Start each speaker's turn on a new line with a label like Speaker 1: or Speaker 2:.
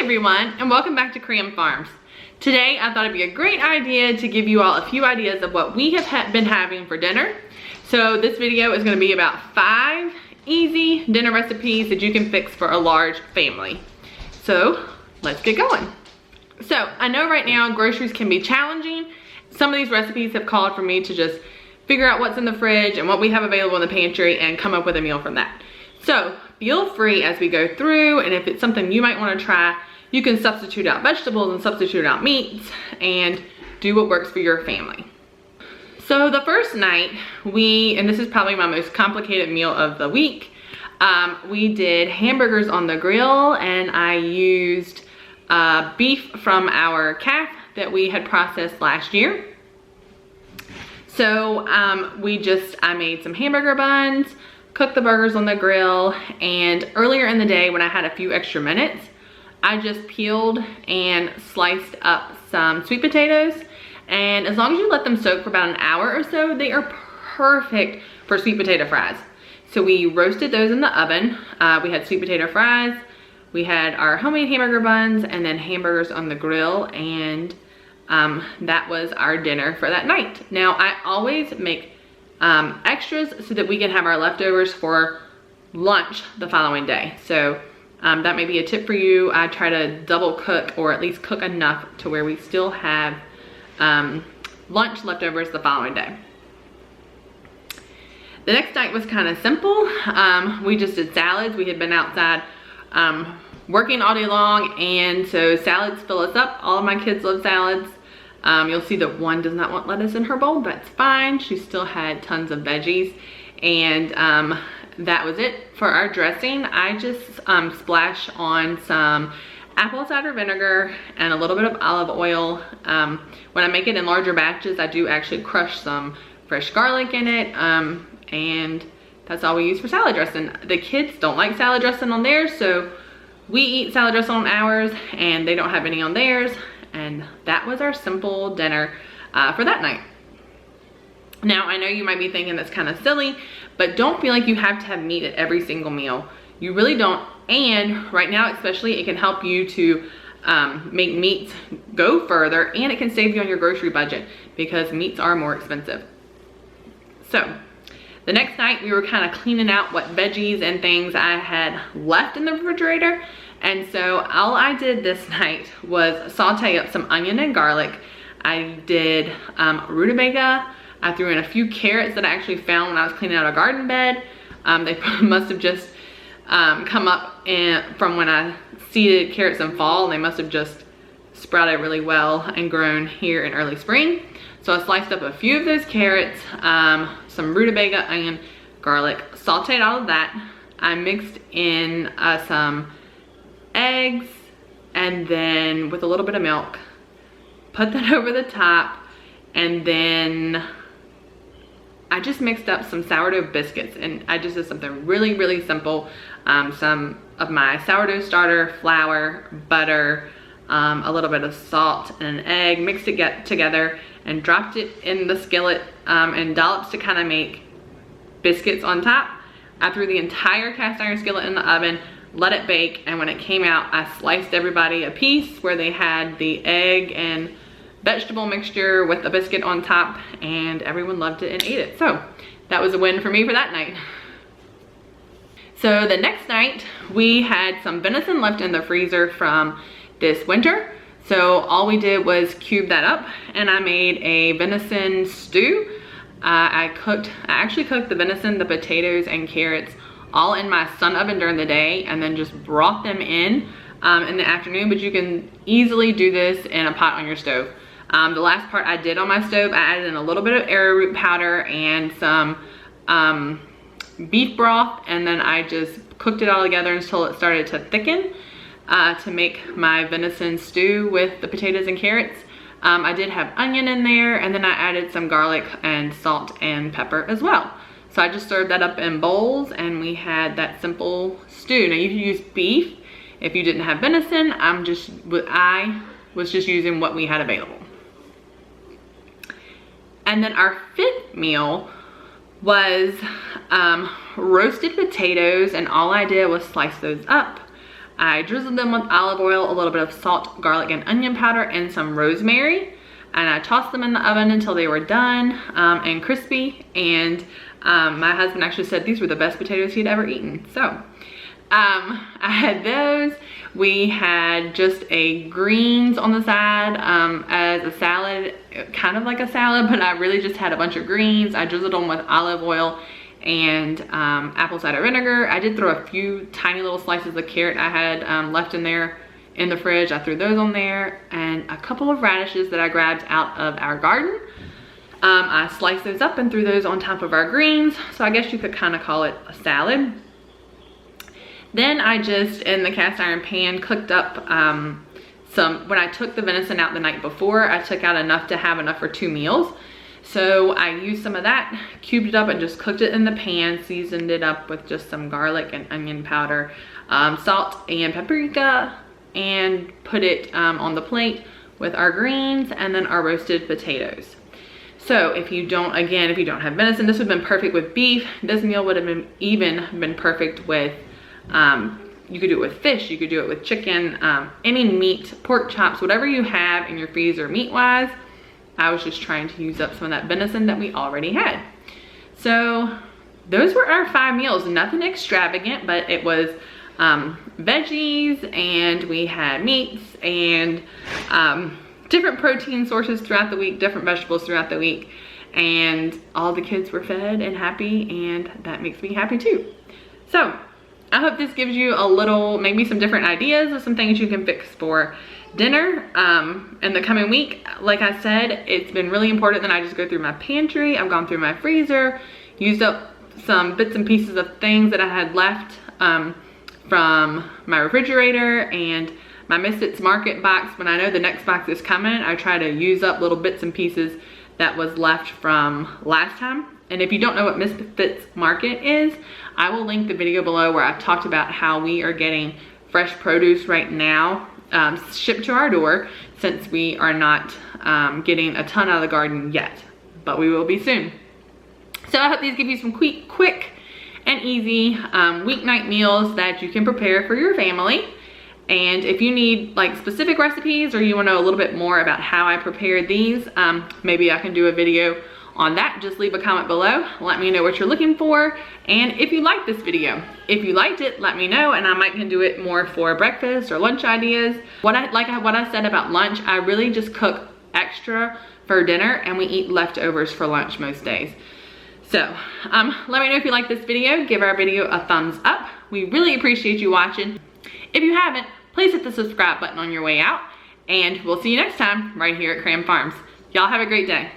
Speaker 1: everyone, and welcome back to Cram Farms. Today I thought it'd be a great idea to give you all a few ideas of what we have been having for dinner. So this video is going to be about 5 easy dinner recipes that you can fix for a large family. So let's get going. So I know right now groceries can be challenging. Some of these recipes have called for me to just figure out what's in the fridge and what we have available in the pantry and come up with a meal from that. So feel free as we go through, and if it's something you might want to try, you can substitute out vegetables and substitute out meats and do what works for your family. So the first night and this is probably my most complicated meal of the week, we did hamburgers on the grill, and I used beef from our calf that we had processed last year. So I made some hamburger buns, cooked the burgers on the grill, and earlier in the day when I had a few extra minutes, I just peeled and sliced up some sweet potatoes. And as long as you let them soak for about an hour or so, they are perfect for sweet potato fries. So we roasted those in the oven. We had sweet potato fries, we had our homemade hamburger buns, and then hamburgers on the grill, and that was our dinner for that night. Now I always make extras so that we can have our leftovers for lunch the following day. So that may be a tip for you. I try to double cook, or at least cook enough to where we still have lunch leftovers the following day. The next night was kind of simple. We just did salads. We had been outside working all day long, and so salads fill us up. All of my kids love salads. You'll see that one does not want lettuce in her bowl. That's fine. She still had tons of veggies, and that was it for our dressing. I just splash on some apple cider vinegar and a little bit of olive oil. When I make it in larger batches, I do actually crush some fresh garlic in it, and that's all we use for salad dressing. The kids don't like salad dressing on theirs, so we eat salad dressing on ours, and they don't have any on theirs. And that was our simple dinner for that night. Now I know you might be thinking that's kind of silly, but don't feel like you have to have meat at every single meal. You really don't. And right now especially, it can help you to make meats go further, and it can save you on your grocery budget because meats are more expensive. So the next night we were kind of cleaning out what veggies and things I had left in the refrigerator. And so all I did this night was saute up some onion and garlic. I did rutabaga. I threw in a few carrots that I actually found when I was cleaning out a garden bed. They must have just come up from when I seeded carrots in fall, and they must have just sprouted really well and grown here in early spring. So I sliced up a few of those carrots, some rutabaga, onion, garlic, sauteed all of that. I mixed in some eggs, and then with a little bit of milk, put that over the top, and then I just mixed up some sourdough biscuits, and I just did something really, really simple. Some of my sourdough starter, flour, butter, a little bit of salt, and an egg, mixed it together and dropped it in the skillet in dollops to kind of make biscuits on top. I threw the entire cast iron skillet in the oven, let it bake, and when it came out, I sliced everybody a piece where they had the egg and vegetable mixture with the biscuit on top, and everyone loved it and ate it. So that was a win for me for that night. So the next night we had some venison left in the freezer from this winter. So all we did was cube that up, and I made a venison stew. I actually cooked the venison, the potatoes, and carrots all in my sun oven during the day, and then just brought them in the afternoon. But you can easily do this in a pot on your stove. The last part I did on my stove, I added in a little bit of arrowroot powder and some beef broth, and then I just cooked it all together until it started to thicken to make my venison stew with the potatoes and carrots. I did have onion in there, and then I added some garlic and salt and pepper as well. So I just served that up in bowls, and we had that simple stew. Now you can use beef if you didn't have venison. I was just using what we had available. And then our fifth meal was roasted potatoes, and all I did was slice those up. I drizzled them with olive oil, a little bit of salt, garlic, and onion powder, and some rosemary. And I tossed them in the oven until they were done and crispy. And my husband actually said these were the best potatoes he'd ever eaten. So I had those. We had just a greens on the side as a salad, kind of like a salad, but I really just had a bunch of greens. I drizzled them with olive oil and apple cider vinegar. I did throw a few tiny little slices of carrot I had left in there in the fridge. I threw those on there, and a couple of radishes that I grabbed out of our garden. I sliced those up and threw those on top of our greens. So I guess you could kind of call it a salad. Then I just, in the cast iron pan, cooked up when I took the venison out the night before, I took out enough to have enough for 2 meals. So I used some of that, cubed it up, and just cooked it in the pan, seasoned it up with just some garlic and onion powder, salt and paprika, and put it on the plate with our greens and then our roasted potatoes. So if you don't have venison, this would have been perfect with beef. This meal would have been perfect with, you could do it with fish, you could do it with chicken, any meat, pork chops, whatever you have in your freezer meat-wise. I was just trying to use up some of that venison that we already had. So those were our 5 meals. Nothing extravagant, but it was veggies, and we had meats and different protein sources throughout the week, different vegetables throughout the week, and all the kids were fed and happy, and that makes me happy too. So I hope this gives you a little, maybe some different ideas of some things you can fix for dinner in the coming week. Like I said, it's been really important that I just go through my pantry. I've gone through my freezer, used up some bits and pieces of things that I had left from my refrigerator and my Misfits Market box. When I know the next box is coming, I try to use up little bits and pieces that was left from last time. And if you don't know what Misfits Market is, I will link the video below where I've talked about how we are getting fresh produce right now shipped to our door, since we are not getting a ton out of the garden yet, but we will be soon. So I hope these give you some quick and easy weeknight meals that you can prepare for your family. And if you need like specific recipes, or you want to know a little bit more about how I prepare these, maybe I can do a video on that. Just leave a comment below, let me know what you're looking for, and if you like this video. If you liked it, let me know, and I might can do it more for breakfast or lunch ideas. What I said about lunch, I really just cook extra for dinner, and we eat leftovers for lunch most days. So let me know if you like this video. Give our video a thumbs up. We really appreciate you watching. If you haven't, please hit the subscribe button on your way out, and we'll see you next time right here at Cram Farms. Y'all have a great day.